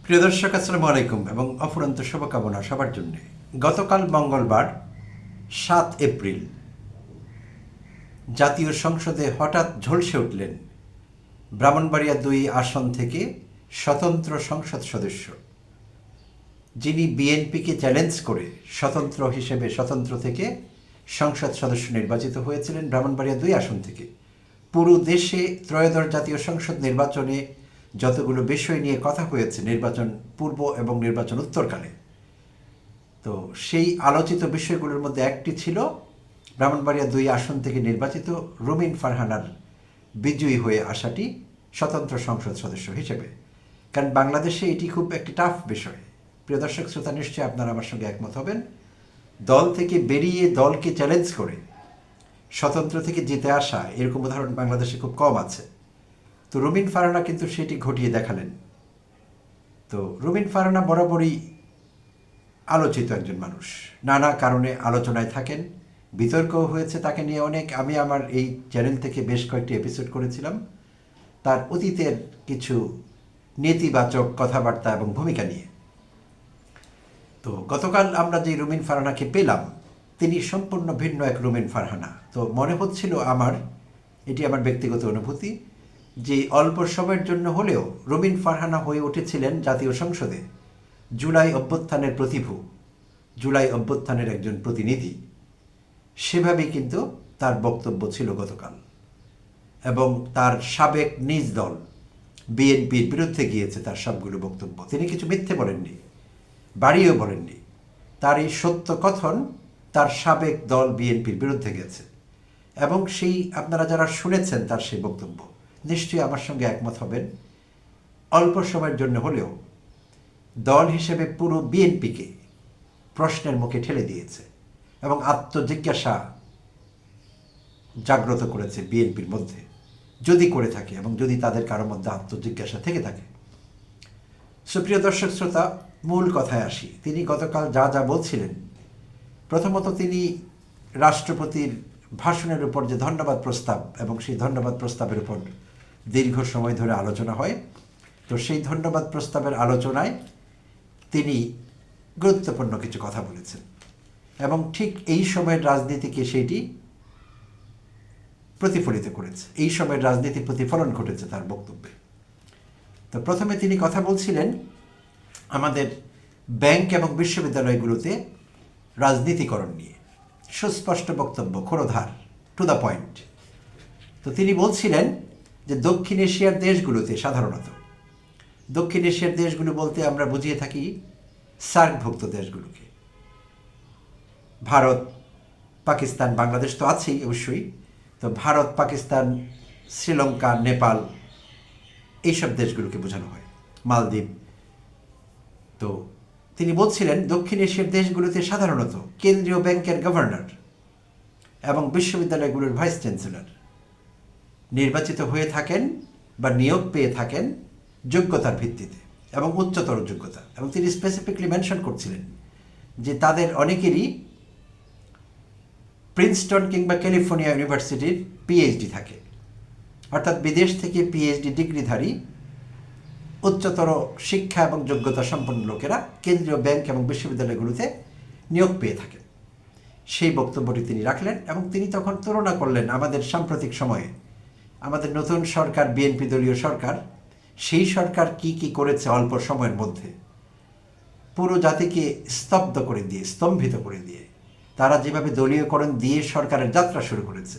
প্রিয় দর্শক, আসসালামু আলাইকুম এবং অফুরন্ত শুভকামনা সবার জন্য। গতকাল মঙ্গলবার 7 এপ্রিল জাতীয় সংসদে হঠাৎ ঝলসে উঠলেন ব্রাহ্মণবাড়িয়া 2 আসন থেকে স্বতন্ত্র সংসদ সদস্য, যিনি বিএনপিকে চ্যালেঞ্জ করে স্বতন্ত্র থেকে সংসদ সদস্য নির্বাচিত হয়েছিলেন ব্রাহ্মণবাড়িয়া 2 আসন থেকে। পুরো দেশে ত্রয়োদশ জাতীয় সংসদ নির্বাচনে যতগুলো বিষয় নিয়ে কথা হয়েছে নির্বাচন পূর্ব এবং নির্বাচন উত্তরকালে, তো সেই আলোচিত বিষয়গুলোর মধ্যে একটি ছিল ব্রাহ্মণবাড়িয়া 2 আসন থেকে নির্বাচিত রুমিন ফারহানার বিজয়ী হয়ে আসাটি স্বতন্ত্র সংসদ সদস্য হিসেবে। কারণ বাংলাদেশে এটি খুব একটি টাফ বিষয়। প্রিয় দর্শক শ্রোতা, নিশ্চয়ই আপনারা আমার সঙ্গে একমত হবেন। দল থেকে বেরিয়ে দলকে চ্যালেঞ্জ করে স্বতন্ত্র থেকে জিতে আসা এরকম উদাহরণ বাংলাদেশে খুব কম আছে। তো রুমিন ফারহানা কিন্তু সেটি ঘটিয়ে দেখালেন। তো রুমিন ফারহানা বরাবরই আলোচিত একজন মানুষ, নানা কারণে আলোচনায় থাকেন, বিতর্কও হয়েছে তাকে নিয়ে অনেক। আমি আমার এই চ্যানেল থেকে বেশ কয়েকটি এপিসোড করেছিলাম তার অতীতের কিছু নেতিবাচক কথাবার্তা এবং ভূমিকা নিয়ে। তো গতকাল আমরা যে রুমিন ফারহানাকে পেলাম, তিনি সম্পূর্ণ ভিন্ন এক রুমিন ফারহানা। তো মনে হচ্ছিল আমার, এটি আমার ব্যক্তিগত অনুভূতি, যে অল্প সময়ের জন্য হলেও রুমিন ফারহানা হয়ে উঠেছিলেন জাতীয় সংসদে জুলাই অভ্যুত্থানের প্রতিভূ, জুলাই অভ্যুত্থানের একজন প্রতিনিধি। সেভাবেই কিন্তু তার বক্তব্য ছিল গতকাল। এবং তার সাবেক নিজ দল বিএনপির বিরুদ্ধে গিয়েছে তার সবগুলো বক্তব্য। তিনি কিছু মিথ্যে বলেননি, বাড়িয়েও বলেননি। তার এই সত্য কথন তার সাবেক দল বিএনপির বিরুদ্ধে গেছে। এবং সেই আপনারা যারা শুনেছেন তার সেই বক্তব্য, নিশ্চয়ই আমার সঙ্গে একমত হবেন, অল্প সময়ের জন্য হলেও দল হিসেবে পুরো বিএনপিকে প্রশ্নের মুখে ঠেলে দিয়েছে এবং আত্মজিজ্ঞাসা জাগ্রত করেছে বিএনপির মধ্যে, যদি করে থাকে এবং যদি তাদের কারোর মধ্যে আত্মজিজ্ঞাসা থেকে থাকে। সুপ্রিয় দর্শক শ্রোতা, মূল কথায় আসি। তিনি গতকাল যা যা বলছিলেন, প্রথমত তিনি রাষ্ট্রপতির ভাষণের উপর যে ধন্যবাদ প্রস্তাব, এবং সেই ধন্যবাদ প্রস্তাবের উপর দীর্ঘ সময় ধরে আলোচনা হয়, তো সেই ধন্যবাদ প্রস্তাবের আলোচনায় তিনি গুরুত্বপূর্ণ কিছু কথা বলেছেন এবং ঠিক এই সময়ের রাজনীতিকে সেইটি প্রতিফলিত করেছে, এই সময়ের রাজনীতির প্রতিফলন ঘটেছে তার বক্তব্যে। তো প্রথমে তিনি কথা বলছিলেন আমাদের ব্যাংক এবং বিশ্ববিদ্যালয়গুলোতে রাজনীতিকরণ নিয়ে। সুস্পষ্ট বক্তব্য, খোরধার, টু দ্য পয়েন্ট। তো তিনি বলছিলেন যে দক্ষিণ এশিয়ার দেশগুলোতে, সাধারণত দক্ষিণ এশিয়ার দেশগুলো বলতে আমরা বুঝিয়ে থাকি সার্কভুক্ত দেশগুলোকে, ভারত, পাকিস্তান, বাংলাদেশ তো আছেই অবশ্যই, তো ভারত, পাকিস্তান, শ্রীলঙ্কা, নেপাল, এইসব দেশগুলোকে বোঝানো হয়, মালদ্বীপ। তো তিনি বলছিলেন দক্ষিণ এশিয়ার দেশগুলোতে সাধারণত কেন্দ্রীয় ব্যাংকের গভর্নর এবং বিশ্ববিদ্যালয়গুলোর ভাইস চ্যান্সেলর নির্বাচিত হয়ে থাকেন বা নিয়োগ পেয়ে থাকেন যোগ্যতার ভিত্তিতে এবং উচ্চতর যোগ্যতা। এবং তিনি স্পেসিফিকলি মেনশন করছিলেন যে তাদের অনেকেরই প্রিন্সটন কিংবা ক্যালিফোর্নিয়া ইউনিভার্সিটির পিএইচডি থাকে, অর্থাৎ বিদেশ থেকে পিএইচডি ডিগ্রিধারী উচ্চতর শিক্ষা এবং যোগ্যতা সম্পন্ন লোকেরা কেন্দ্রীয় ব্যাংক এবং বিশ্ববিদ্যালয়গুলোতে নিয়োগ পেয়ে থাকেন। সেই বক্তব্যটি তিনি রাখলেন এবং তিনি তখন তুলনা করলেন আমাদের সাম্প্রতিক সময়ে আমাদের নতুন সরকার, বিএনপি দলীয় সরকার, সেই সরকার কি কি করেছে অল্প সময়ের মধ্যে, পুরো জাতিকে স্তব্ধ করে দিয়ে, স্তম্ভিত করে দিয়ে, তারা যেভাবে দলীয়করণ দিয়ে সরকারের যাত্রা শুরু করেছে,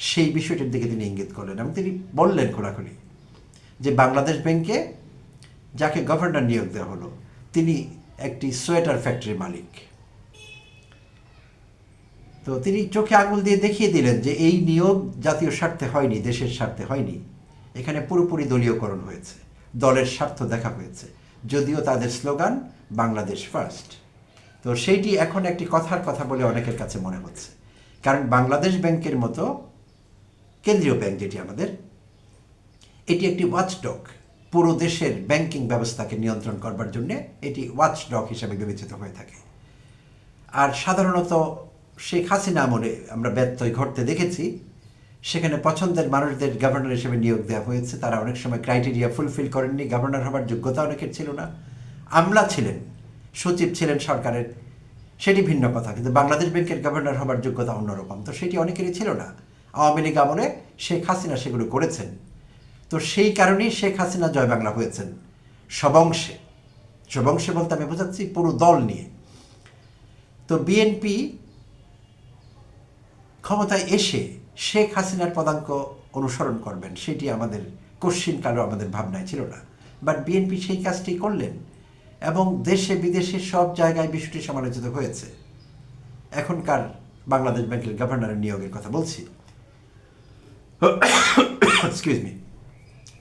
সেই বিষয়টির দিকে তিনি ইঙ্গিত করলেন। এবং তিনি বললেন খোলাখুলি যে বাংলাদেশ ব্যাংকে যাকে গভর্নর নিয়োগ দেওয়া হলো, তিনি একটি সোয়েটার ফ্যাক্টরির মালিক। তো তিনি চোখে আঙুল দিয়ে দেখিয়ে দিলেন যে এই নিয়োগ জাতীয় স্বার্থে হয়নি, দেশের স্বার্থে হয়নি, এখানে পুরোপুরি দলীয়করণ হয়েছে, দলের স্বার্থ দেখা হয়েছে, যদিও তাদের স্লোগান বাংলাদেশ ফার্স্ট। তো সেইটি এখন একটি কথার কথা বলে অনেকের কাছে মনে হচ্ছে, কারণ বাংলাদেশ ব্যাংকের মতো কেন্দ্রীয় ব্যাংক যেটি আমাদের, এটি একটি ওয়াচডগ, পুরো দেশের ব্যাংকিং ব্যবস্থাকে নিয়ন্ত্রণ করবার জন্য এটি ওয়াচডগ হিসাবে বিবেচিত হয়ে থাকে। আর সাধারণত শেখ হাসিনা আমলে আমরা ব্যত্যয় ঘটতে দেখেছি, সেখানে পছন্দের মানুষদের গভর্নর হিসেবে নিয়োগ দেওয়া হয়েছে, তারা অনেক সময় ক্রাইটেরিয়া ফুলফিল করেননি, গভর্নর হবার যোগ্যতা অনেকের ছিল না, আমলা ছিলেন, সচিব ছিলেন সরকারের, সেটি ভিন্ন কথা, কিন্তু বাংলাদেশ ব্যাংকের গভর্নর হবার যোগ্যতা অন্যরকম। তো সেটি অনেকেরই ছিল না। আওয়ামী লীগ আমলে শেখ হাসিনা সেগুলো করেছেন। তো সেই কারণেই শেখ হাসিনা জয় বাংলা হয়েছেন সবংশে। সবংশে বলতে আমি বোঝাচ্ছি পুরো দল নিয়ে। তো বিএনপি ক্ষমতায় এসে শেখ হাসিনার পদাঙ্ক অনুসরণ করবেন সেটি আমাদের কশ্চিনকালও আমাদের ভাবনায় ছিল না। বাট বিএনপি সেই কাজটি করলেন এবং দেশে বিদেশে সব জায়গায় বিষয়টি সমালোচিত হয়েছে। এখনকার বাংলাদেশ ব্যাংকের গভর্নরের নিয়োগের কথা বলছি, এক্সকিউজ মি।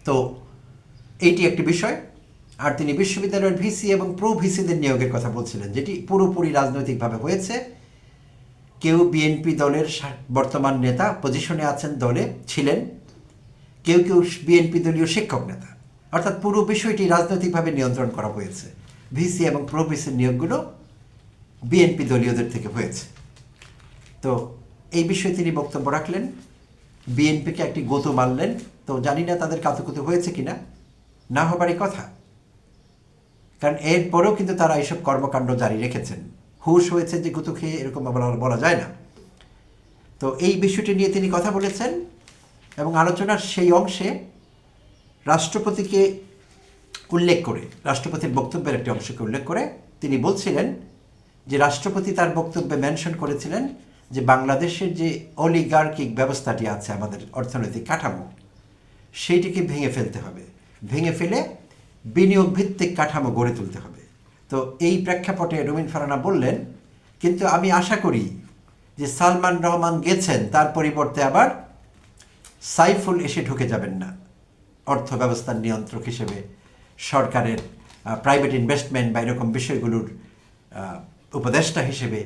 তো এইটি একটি বিষয়। আর তিনি বিশ্ববিদ্যালয়ের ভিসি এবং প্রো ভিসিদের নিয়োগের কথা বলছিলেন, যেটি পুরোপুরি রাজনৈতিকভাবে হয়েছে। কেউ বিএনপি দলের বর্তমান নেতা পজিশনে আছেন, দলে ছিলেন, কেউ কেউ বিএনপি দলীয় শিক্ষক নেতা, অর্থাৎ পুরো বিষয়টি রাজনৈতিকভাবে নিয়ন্ত্রণ করা হয়েছে। ভিসি এবং প্রো ভিসির নিয়োগগুলো বিএনপি দলীয়দের থেকে হয়েছে। তো এই বিষয়ে তিনি বক্তব্য রাখলেন, বিএনপিকে একটি গোতো মারলেন। তো জানি না তাদের কাতুকুতু হয়েছে কিনা, না হবারই কথা, কারণ এরপরেও কিন্তু তারা এইসব কর্মকাণ্ড জারি রেখেছেন। হুশ হয়েছে যে গুতু খেয়ে, এরকম বলা যায় না। তো এই বিষয়টি নিয়ে তিনি কথা বলেছেন এবং আলোচনার সেই অংশে রাষ্ট্রপতিকে উল্লেখ করে, রাষ্ট্রপতির বক্তব্যের একটি অংশকে উল্লেখ করে তিনি বলছিলেন যে রাষ্ট্রপতি তার বক্তব্যে মেনশন করেছিলেন যে বাংলাদেশের যে অলিগার্কিক ব্যবস্থাটি আছে, আমাদের অর্থনৈতিক কাঠামো, সেইটিকে ভেঙে ফেলতে হবে, ভেঙে ফেলে বিনিয়োগ ভিত্তিক কাঠামো গড়ে তুলতে হবে। তো এই প্রেক্ষাপটে রুমিন ফারহানা বললেন, কিন্তু আমি আশা করি যে সালমান রহমান গেছেন, তার পরিবর্তে আবার সাইফুল এসে ঢুকে যাবেন না অর্থ ব্যবস্থার নিয়ন্ত্রক হিসেবে, সরকারের প্রাইভেট ইনভেস্টমেন্ট বা এরকম বিষয়গুলোর উপদেষ্টা হিসেবে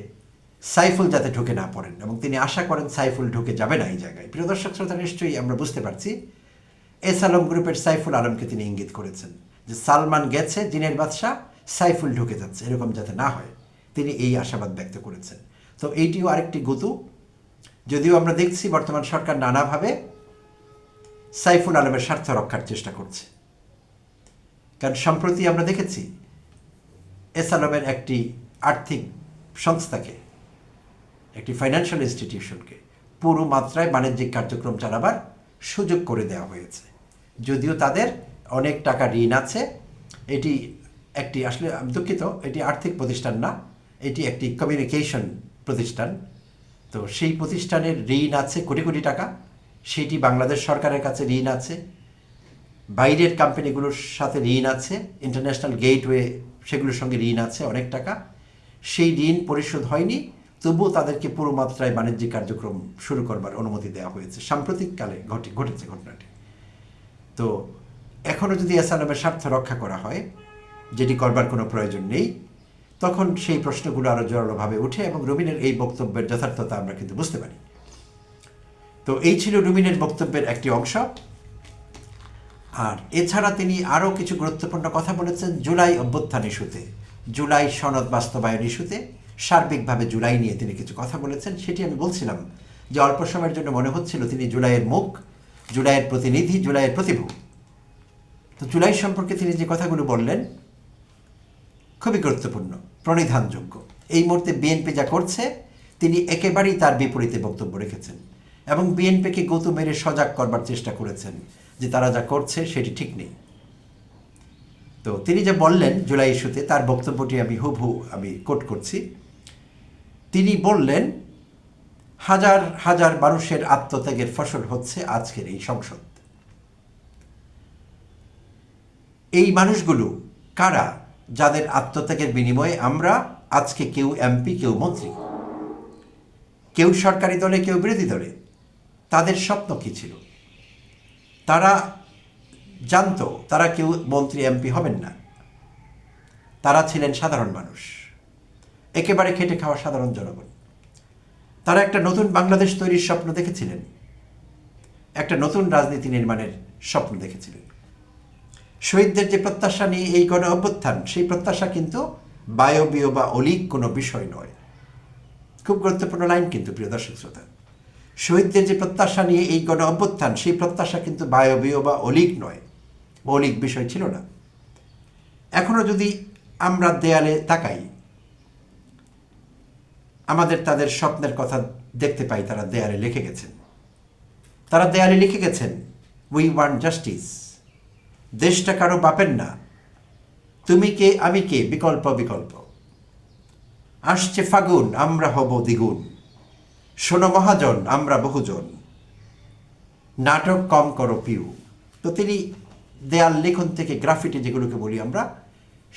সাইফুল যাতে ঢুকে না পড়েন, এবং তিনি আশা করেন সাইফুল ঢুকে যাবে না এই জায়গায়। প্রিয় দর্শক শ্রোতা, নিশ্চয়ই আমরা বুঝতে পারছি এস আলম গ্রুপের সাইফুল আলমকে তিনি ইঙ্গিত করেছেন যে সালমান গেছে, জিনের বাদশাহ, সাইফুল ঢুকে যাচ্ছে, এরকম যাতে না হয় তিনি এই আশাবাদ ব্যক্ত করেছেন। তো এইটিও আরেকটি গুতু, যদিও আমরা দেখছি বর্তমান সরকার নানাভাবে সাইফুল আলমের স্বার্থ রক্ষার চেষ্টা করছে। কারণ সম্প্রতি আমরা দেখেছি এস আলমের একটি আর্থিক সংস্থাকে, একটি ফাইন্যান্সিয়াল ইনস্টিটিউশনকে পুরো মাত্রায় বাণিজ্যিক কার্যক্রম চালাবার সুযোগ করে দেওয়া হয়েছে। যদিও তাদের অনেক টাকা ঋণ আছে। এটি একটি, আসলে আমি দুঃখিত, এটি আর্থিক প্রতিষ্ঠান না, এটি একটি কমিউনিকেশন প্রতিষ্ঠান। তো সেই প্রতিষ্ঠানের ঋণ আছে কোটি কোটি টাকা, সেটি বাংলাদেশ সরকারের কাছে ঋণ আছে, বাইরের কোম্পানিগুলোর সাথে ঋণ আছে, ইন্টারন্যাশনাল গেটওয়ে সেগুলোর সঙ্গে ঋণ আছে অনেক টাকা। সেই ঋণ পরিশোধ হয়নি, তবুও তাদেরকে পুরো মাত্রায় বাণিজ্যিক কার্যক্রম শুরু করবার অনুমতি দেওয়া হয়েছে। সাম্প্রতিককালে ঘটেছে ঘটনাটি। তো এখনও যদি এস আলমের স্বার্থ রক্ষা করা হয়, যেটি করবার কোনো প্রয়োজন নেই, তখন সেই প্রশ্নগুলো আরও জোরালোভাবে উঠে এবং রুমিনের এই বক্তব্যের যথার্থতা আমরা কিন্তু বুঝতে পারি। তো এই ছিল রুমিনের বক্তব্যের একটি অংশ। আর এছাড়া তিনি আরও কিছু গুরুত্বপূর্ণ কথা বলেছেন জুলাই অভ্যুত্থান ইস্যুতে, জুলাই সনদ বাস্তবায়ন ইস্যুতে, সার্বিকভাবে জুলাই নিয়ে তিনি কিছু কথা বলেছেন। সেটি আমি বলছিলাম যে অল্প সময়ের জন্য মনে হচ্ছিল তিনি জুলাইয়ের মুখ, জুলাইয়ের প্রতিনিধি, জুলাইয়ের প্রতিভূ। তো জুলাই সম্পর্কে তিনি যে কথাগুলো বললেন খুবই গুরুত্বপূর্ণ, প্রণিধানযোগ্য। এই মুহূর্তে বিএনপি যা করছে তিনি একেবারেই তার বিপরীতে বক্তব্য রেখেছেন এবং বিএনপিকে গতু মেরে সজাগ করবার চেষ্টা করেছেন যে তারা যা করছে সেটি ঠিক নেই। তো তিনি যে বললেন জুলাই ইস্যুতে, তার বক্তব্যটি আমি হুবহু কোট করছি। তিনি বললেন, হাজার হাজার মানুষের আত্মত্যাগের ফসল হচ্ছে আজকের এই সংসদ। এই মানুষগুলো কারা? যাদের আত্মত্যাগের বিনিময়ে আমরা আজকে কেউ এমপি, কেউ মন্ত্রী, কেউ সরকারি দলে, কেউ বিরোধী দলে। তাদের স্বপ্ন কী ছিল? তারা জানতো তারা কেউ মন্ত্রী এমপি হবেন না। তারা ছিলেন সাধারণ মানুষ, একেবারে খেটে খাওয়া সাধারণ জনগণ। তারা একটা নতুন বাংলাদেশ তৈরির স্বপ্ন দেখেছিলেন, একটা নতুন রাজনীতি নির্মাণের স্বপ্ন দেখেছিলেন। শহীদদের যে প্রত্যাশা নিয়ে এই গণ অভ্যুত্থান, সেই প্রত্যাশা কিন্তু বায়বীয় বা অলীক কোনো বিষয় নয়। খুব গুরুত্বপূর্ণ লাইন কিন্তু, প্রিয় দর্শক শ্রোতা। শহীদদের যে প্রত্যাশা নিয়ে এই গণ অভ্যুত্থান, সেই প্রত্যাশা কিন্তু বায়বীয় বা অলীক নয়, মৌলিক বিষয় ছিল না। এখনও যদি আমরা দেয়ালে তাকাই, আমাদের তাদের স্বপ্নের কথা দেখতে পাই, তারা দেয়ালে লিখে গেছেন। তারা দেয়ালে লিখে গেছেন, উই ওয়ান্ট জাস্টিস, দেশটা কারো বাপের না, তুমি কে আমি কে, বিকল্প বিকল্প, আসছে ফাগুন আমরা হব দ্বিগুণ, শোনো মহাজন আমরা বহুজন, নাটক কম করো পিউ। তো তিনি দেয়াল লেখন থেকে, গ্রাফিটি যেগুলোকে বলি আমরা,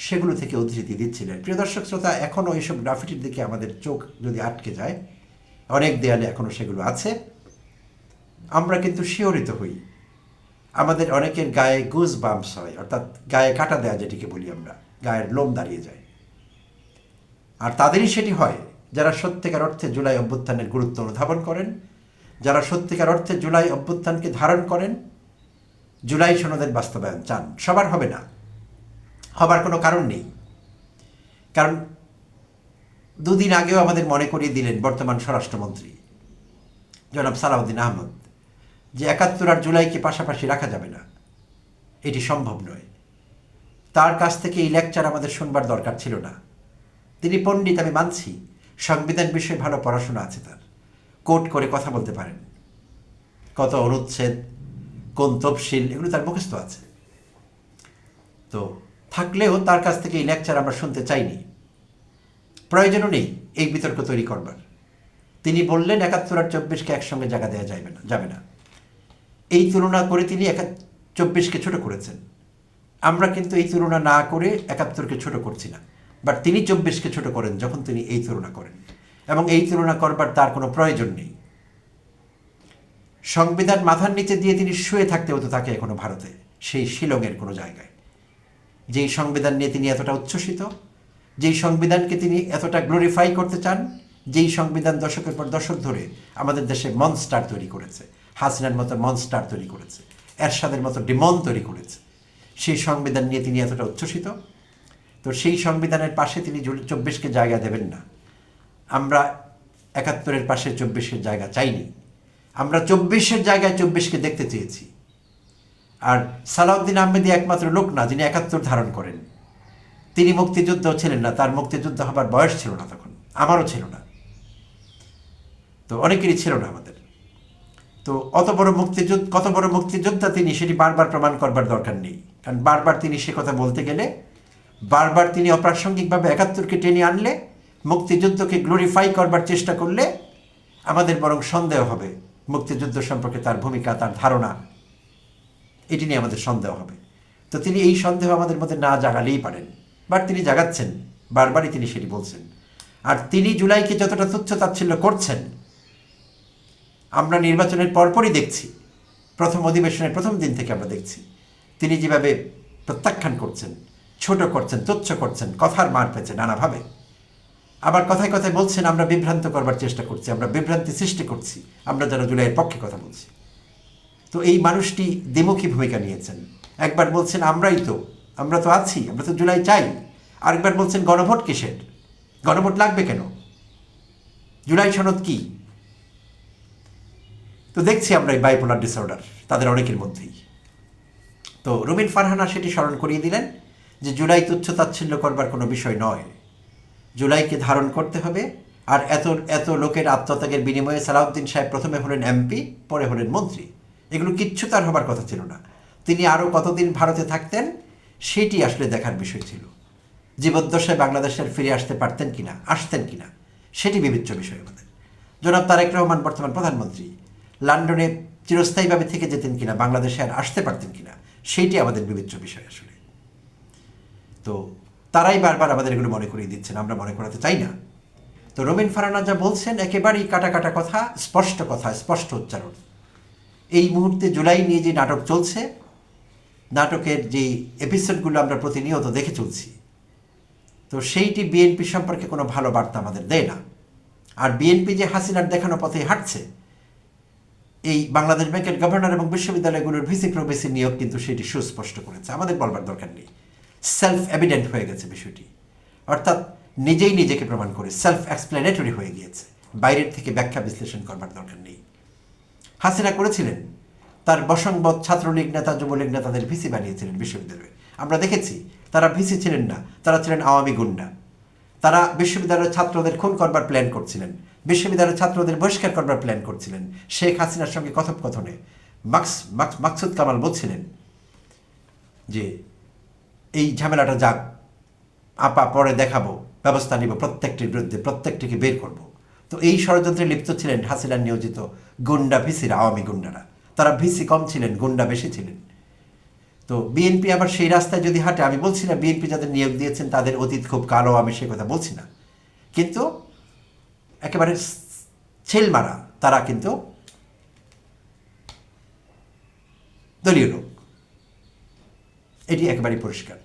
সেগুলো থেকে উদ্ধৃতি দিচ্ছিলেন। প্রিয় দর্শক শ্রোতা, এখনও এইসব গ্রাফিটির দিকে আমাদের চোখ যদি আটকে যায়, অনেক দেয়ালে এখনও সেগুলো আছে, আমরা কিন্তু শিহরিত হই। আমাদের অনেকের গায়ে গুজ বাম্পস হয়, অর্থাৎ গায়ে কাটা দেয়া যেটিকে বলি আমরা, গায়ের লোম দাঁড়িয়ে যায়। আর তাদেরই সেটি হয় যারা সত্যিকার অর্থে জুলাই অভ্যুত্থানের গুরুত্ব অনুধাবন করেন, যারা সত্যিকার অর্থে জুলাই অভ্যুত্থানকে ধারণ করেন, জুলাই সনদের বাস্তবায়ন চান। সবার হবে না, হবার কোনো কারণ নেই। কারণ দুদিন আগেও আমাদের মনে করিয়ে দিলেন বর্তমান স্বরাষ্ট্রমন্ত্রী জনাব সালাউদ্দিন আহমদ যে ৭১ আর জুলাইকে পাশাপাশি রাখা যাবে না, এটি সম্ভব নয়। তার কাছ থেকে এই লেকচার আমাদের শুনবার দরকার ছিল না। তিনি পণ্ডিত, আমি মানছি, সংবিধান বিষয়ে ভালো পড়াশোনা আছে তার, কোট করে কথা বলতে পারেন, কত অনুচ্ছেদ, কোন তফসিল, এগুলো তার মুখস্থ আছে। তো থাকলেও তার কাছ থেকে এই লেকচার আমরা শুনতে চাইনি, প্রয়োজনও নেই এই বিতর্ক তৈরি করবার। তিনি বললেন ৭১ আর ২৪কে একসঙ্গে জায়গা দেওয়া যাবে না। এই তুলনা করে তিনি ২৪কে ছোট করেছেন। আমরা কিন্তু এই তুলনা না করে ৭১কে ছোট করছি না, বাট তিনি ২৪কে ছোট করেন যখন তিনি এই তুলনা করেন, এবং এই তুলনা করবার তার কোনো প্রয়োজন নেই। সংবিধান মাথার নিচে দিয়ে তিনি শুয়ে থাকতে হতো তাকে এখনো ভারতে, সেই শিলংয়ের কোনো জায়গায়। যেই সংবিধান নিয়ে তিনি এতটা উচ্ছ্বসিত, যেই সংবিধানকে তিনি এতটা গ্লোরিফাই করতে চান, যেই সংবিধান দশকের পর দশক ধরে আমাদের দেশে মনস্টার তৈরি করেছে, হাসিনার মতো মনস্টার তৈরি করেছে, এরশাদের মতো ডিমন তৈরি করেছে, সেই সংবিধান নিয়ে তিনি এতটা উচ্ছ্বসিত। তো সেই সংবিধানের পাশে তিনি ২৪কে জায়গা দেবেন না। আমরা ৭১-এর পাশে ২৪-এর জায়গা চাইনি, আমরা ২৪-এর জায়গায় ২৪কে দেখতে চেয়েছি। আর সালাউদ্দিন আহমেদি একমাত্র লোক না যিনি ৭১ ধারণ করেন। তিনি মুক্তিযুদ্ধ ছিলেন না, তার মুক্তিযুদ্ধ হবার বয়স ছিল না তখন, আমারও ছিল না, তো অনেকেরই ছিল না আমাদের। তো কত বড় মুক্তিযোদ্ধা তিনি, সেটি বারবার প্রমাণ করবার দরকার নেই। কারণ বারবার তিনি সে কথা বলতে গেলে, বারবার তিনি অপ্রাসঙ্গিকভাবে ৭১কে টেনে আনলে, মুক্তিযুদ্ধকে গ্লোরিফাই করবার চেষ্টা করলে আমাদের বরং সন্দেহ হবে মুক্তিযুদ্ধ সম্পর্কে তার ভূমিকা, তার ধারণা, এটি নিয়ে আমাদের সন্দেহ হবে। তো তিনি এই সন্দেহ আমাদের মধ্যে না জাগালেই পারেন, বাট তিনি জাগাচ্ছেন, বারবারই তিনি সেটি বলছেন। আর তিনি জুলাইকে যতটা তুচ্ছ তাচ্ছিল্য করছেন, আমরা নির্বাচনের পরপরই দেখছি, প্রথম অধিবেশনের প্রথম দিন থেকে আমরা দেখছি তিনি যেভাবে প্রত্যাখ্যান করছেন, ছোট করছেন, তুচ্ছ করছেন, কথার মার পেয়েছে নানাভাবে। আবার কথায় কথায় বলছেন আমরা বিভ্রান্ত করবার চেষ্টা করছি, আমরা বিভ্রান্তি সৃষ্টি করছি, আমরা যারা জুলাইয়ের পক্ষে কথা বলছি। তো এই মানুষটি দ্বিমুখী ভূমিকা নিয়েছেন। একবার বলছেন আমরা তো আছি, আমরা তো জুলাই চাই, আরেকবার বলছেন গণভোট কিসের, গণভোট লাগবে কেন, জুলাই সনদ কি। তো দেখছি আমরা এই বাইপোলার ডিসঅর্ডার তাদের অনেকের মধ্যেই। তো রুমিন ফারহানা সেটি স্মরণ করিয়ে দিলেন যে জুলাই তুচ্ছ তাচ্ছিল্য করবার কোনো বিষয় নয়, জুলাইকে ধারণ করতে হবে। আর এত লোকের আত্মত্যাগের বিনিময়ে সালাউদ্দিন সাহেব প্রথমে হলেন এমপি, পরে হলেন মন্ত্রী, এগুলো কিচ্ছু তার হবার কথা ছিল না। তিনি আরও কতদিন ভারতে থাকতেন সেটি আসলে দেখার বিষয় ছিল। জীবদ্দশায় বাংলাদেশের ফিরে আসতে পারতেন কিনা, আসতেন কিনা, সেটি বিবেচ্য বিষয় আমাদের। জনাব তারেক রহমান বর্তমান প্রধানমন্ত্রী, লন্ডনে চিরস্থায়ীভাবে থেকে যেতেন কিনা, বাংলাদেশে আর আসতে পারতেন কিনা, সেইটি আমাদের বিবেচ্য বিষয় আসলে। তো তারাই বারবার আমাদের এগুলো মনে করিয়ে দিচ্ছেন, আমরা মনে করাতে চাই না। তো রুমিন ফারহানা যা বলছেন একেবারেই কাটা কাটা কথা, স্পষ্ট উচ্চারণ। এই মুহূর্তে জুলাই নিয়ে যে নাটক চলছে, নাটকের যে এপিসোডগুলো আমরা প্রতিনিয়ত দেখে চলছি, তো সেইটি বিএনপি সম্পর্কে কোনো ভালো বার্তা আমাদের দেয় না। আর বিএনপি যে হাসিনার দেখানো পথে হাঁটছে, এই বাংলাদেশ ব্যাংকের গভর্নর এবং বিশ্ববিদ্যালয়গুলোর ভিসি প্রবেসি নিয়োগ কিন্তু সেটি সুস্পষ্ট করেছে, আমাদের বলবার দরকার নেই, সেলফ এভিডেন্ট হয়ে গেছে বিষয়টি। অর্থাৎ নিজেই নিজেকে প্রমাণ করে সেলফ এক্সপ্লেনেটরি হয়ে গিয়েছে, বাইরের থেকে ব্যাখ্যা বিশ্লেষণ করবার দরকার নেই। হাসিনা করেছিলেন, তার বসংবদ ছাত্রলীগ নেতা, যুবলীগ নেতাদের ভিসি বানিয়েছিলেন বিশ্ববিদ্যালয়ে, আমরা দেখেছি। তারা ভিসি ছিলেন না, তারা ছিলেন আওয়ামী গুন্ডা। তারা বিশ্ববিদ্যালয়ের ছাত্রদের খুন করবার প্ল্যান করছিলেন, বিশ্ববিদ্যালয়ের ছাত্রদের বহিষ্কার করবার প্ল্যান করছিলেন। শেখ হাসিনার সঙ্গে কথোপকথনে মাকসুদ কামাল বলছিলেন যে এই ঝামেলাটা যাক, আপা পরে দেখাবো, ব্যবস্থা নিব, প্রত্যেকটির বিরুদ্ধে প্রত্যেকটিকে বের করব। তো এই ষড়যন্ত্রে লিপ্ত ছিলেন হাসিনার নিয়োজিত গুন্ডা ভিসিরা, আওয়ামী গুন্ডারা। তারা ভিসি কম ছিলেন, গুন্ডা বেশি ছিলেন। তো বিএনপি আবার সেই রাস্তায় যদি হাঁটে, আমি বলছি না বিএনপি যাদের নিয়োগ দিয়েছেন তাদের অতীত খুব কালো, আমি সে কথা বলছি না, কিন্তু একেবারে ছেল মারা তারা কিন্তু দলীয় লোক, এটি একেবারেই পরিষ্কার।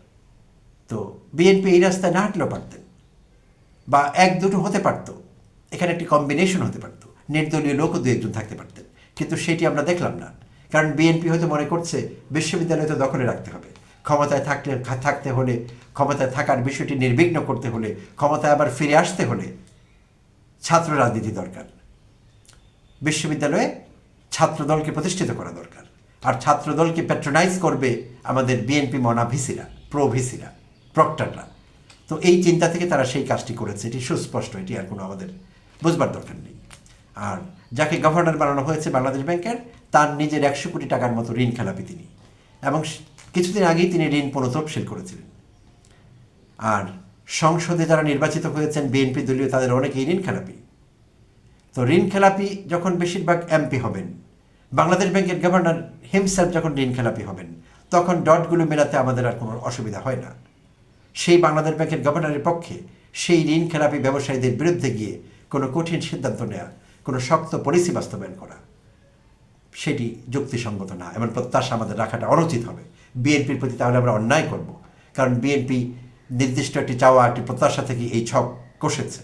তো বিএনপি এই রাস্তায় না হাঁটলেও পারতেন, বা এক দুটো হতে পারত, এখানে একটি কম্বিনেশন হতে পারত, নির্দলীয় লোকও দু একজন থাকতে পারতেন, কিন্তু সেটি আমরা দেখলাম না। কারণ বিএনপি হয়তো মনে করছে বিশ্ববিদ্যালয় তো দখলে রাখতে হবে, ক্ষমতায় থাকতে হলে, ক্ষমতায় থাকার বিষয়টি নির্বিঘ্ন করতে হলে, ক্ষমতায় আবার ফিরে আসতে হলে ছাত্র রাজনীতি দরকার। বিশ্ববিদ্যালয়ে ছাত্রদলকে প্রতিষ্ঠিত করা দরকার, আর ছাত্রদলকে প্যাট্রোনাইজ করবে আমাদের বিএনপি মনা ভিসিরা, প্রো ভিসিরা, প্রক্টররা। তো এই চিন্তা থেকে তারা সেই কাজটি করেছে, এটি সুস্পষ্ট, এটি আর কোনো আমাদের বুঝবার দরকার নেই। আর যাকে গভর্নর বানানো হয়েছে বাংলাদেশ ব্যাংকের, তার নিজের 100 কোটি টাকার মতো ঋণ খেলাপি তিনি, এবং কিছুদিন আগেই তিনি ঋণ পুনঃতফসিল করেছিলেন। আর সংসদে যারা নির্বাচিত হয়েছেন বিএনপি দলীয়, তাদের অনেকেই ঋণ খেলাপি। তো ঋণ খেলাপি যখন বেশিরভাগ এমপি হবেন, বাংলাদেশ ব্যাংকের গভর্নর হিমসেলফ যখন ঋণ খেলাপি হবেন, তখন ডটগুলো মেলাতে আমাদের আর কোনো অসুবিধা হয় না। সেই বাংলাদেশ ব্যাংকের গভর্নরের পক্ষে সেই ঋণ খেলাপি ব্যবসায়ীদের বিরুদ্ধে গিয়ে কোনো কঠিন সিদ্ধান্ত নেওয়া, কোনো শক্ত পলিসি বাস্তবায়ন করা, সেটি যুক্তিসঙ্গত না, এমন প্রত্যাশা আমাদের রাখাটা অনুচিত হবে বিএনপির প্রতি। তাহলে আমরা অন্যায় করব, কারণ বিএনপি নির্দিষ্ট একটি চাওয়া, একটি প্রত্যাশা থেকে এই ছক কষেছে।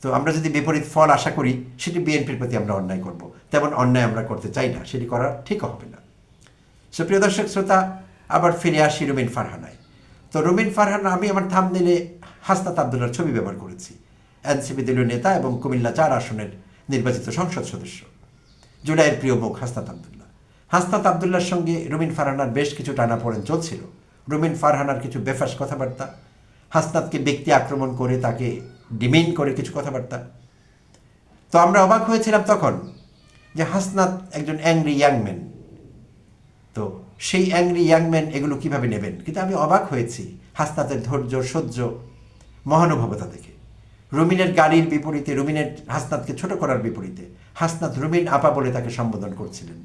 তো আমরা যদি বিপরীত ফল আশা করি, সেটি বিএনপির প্রতি আমরা অন্যায় করব। তেমন অন্যায় আমরা করতে চাই না, সেটি করা ঠিক হবে না। সুপ্রিয় দর্শক শ্রোতা, আবার ফিরে আসি রুমিন ফারহানায়। তো রুমিন ফারহানা, আমি আমার থাম্বনেইলে হাসনাত আবদুল্লাহর ছবি ব্যবহার করেছি, এনসিপি দলীয় নেতা এবং কুমিল্লা 4 আসনের নির্বাচিত সংসদ সদস্য, জুলাইয়ের প্রিয় মুখ হাসনাত আবদুল্লাহ। হাসনাত আবদুল্লাহর সঙ্গে রুমিন ফারহানার বেশ কিছু টানাপোড়েন চলছিল। রুমিন ফারহানার কিছু বেফাস কথাবার্তা, হাসনাতকে ব্যক্তি আক্রমণ করে, তাকে ডিমেইন করে কিছু কথাবার্তা। তো আমরা অবাক হয়েছিলাম তখন যে হাসনাত একজন অ্যাংরি ইয়াংম্যান, তো সেই অ্যাংরি ইয়াংম্যান এগুলো কিভাবে নেবেন। কিন্তু আমি অবাক হয়েছি হাসনাতের ধৈর্য, সহ্য, মহানুভবতা দেখে। রুমিনের গাড়ির বিপরীতে, রুমিনের হাসনাতকে ছোট করার বিপরীতে হাসনাত রুমিন আপা বলে তাকে সম্বোধন করছিলেন।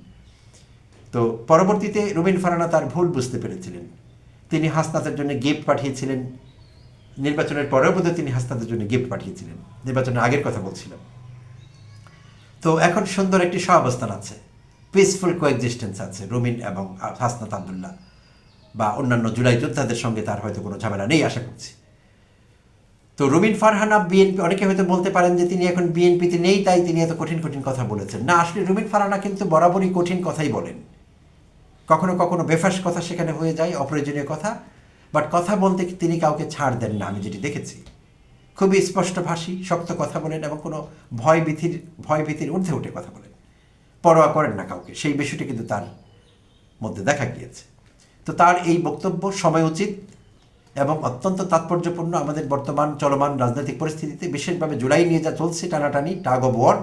তো পরবর্তীতে রুমিন ফারহানা তার ভুল বুঝতে পেরেছিলেন, তিনি হাসনাতের জন্য গিফট পাঠিয়েছিলেন। নির্বাচনের পরেও বোধহয় তিনি হাসনাতের জন্য গিফট পাঠিয়েছিলেন, নির্বাচনের আগের কথা বলছিলাম। তো এখন সুন্দর একটি সহাবস্থান আছে, পিসফুল কোএক্সিস্টেন্স আছে রুমিন এবং হাসনাত আবদুল্লাহ বা অন্যান্য জুলাই যোদ্ধাদের সঙ্গে তার হয়তো কোনো ঝামেলা নেই আশা করছি। তো রুমিন ফারহানা বিএনপি, অনেকে হয়তো বলতে পারেন যে তিনি এখন বিএনপিতে নেই তাই তিনি এত কঠিন কঠিন কথা বলেছেন। না, আসলে রুমিন ফারহানা কিন্তু বরাবরই কঠিন কথাই বলেন, কখনো কখনো বেফাস কথা সেখানে হয়ে যায়, অপ্রয়োজনীয় কথা, বাট কথা বলতে তিনি কাউকে ছাড় দেন না, আমি যেটি দেখেছি। খুবই স্পষ্টভাষী, শক্ত কথা বলেন এবং কোনো ভয়ভীতির ঊর্ধ্বে উঠে কথা বলেন, পরোয়া করেন না কাউকে। সেই বিষয়টি কিন্তু তার মধ্যে দেখা গিয়েছে। তো তার এই বক্তব্য সময় উচিত এবং অত্যন্ত তাৎপর্যপূর্ণ আমাদের বর্তমান চলমান রাজনৈতিক পরিস্থিতিতে, বিশেষভাবে জুলাই নিয়ে যা চলছে টানাটানি, টাগ অব ওয়ার,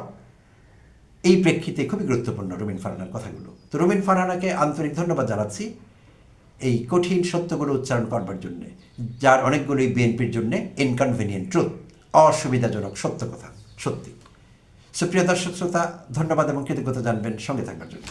এই প্রেক্ষিতে খুবই গুরুত্বপূর্ণ রুমিন ফারহানার কথাগুলো। তো রুমিন ফারহানাকে আন্তরিক ধন্যবাদ জানাচ্ছি এই কঠিন সত্যগুলো উচ্চারণ করবার জন্যে, যার অনেকগুলোই বিএনপির জন্য ইনকনভিনিয়েন্ট ট্রুথ, অসুবিধাজনক সত্য কথা, সত্যি। সুপ্রিয় দর্শক শ্রোতা, ধন্যবাদ এবং কৃতজ্ঞতা জানবেন সঙ্গে থাকবার জন্য।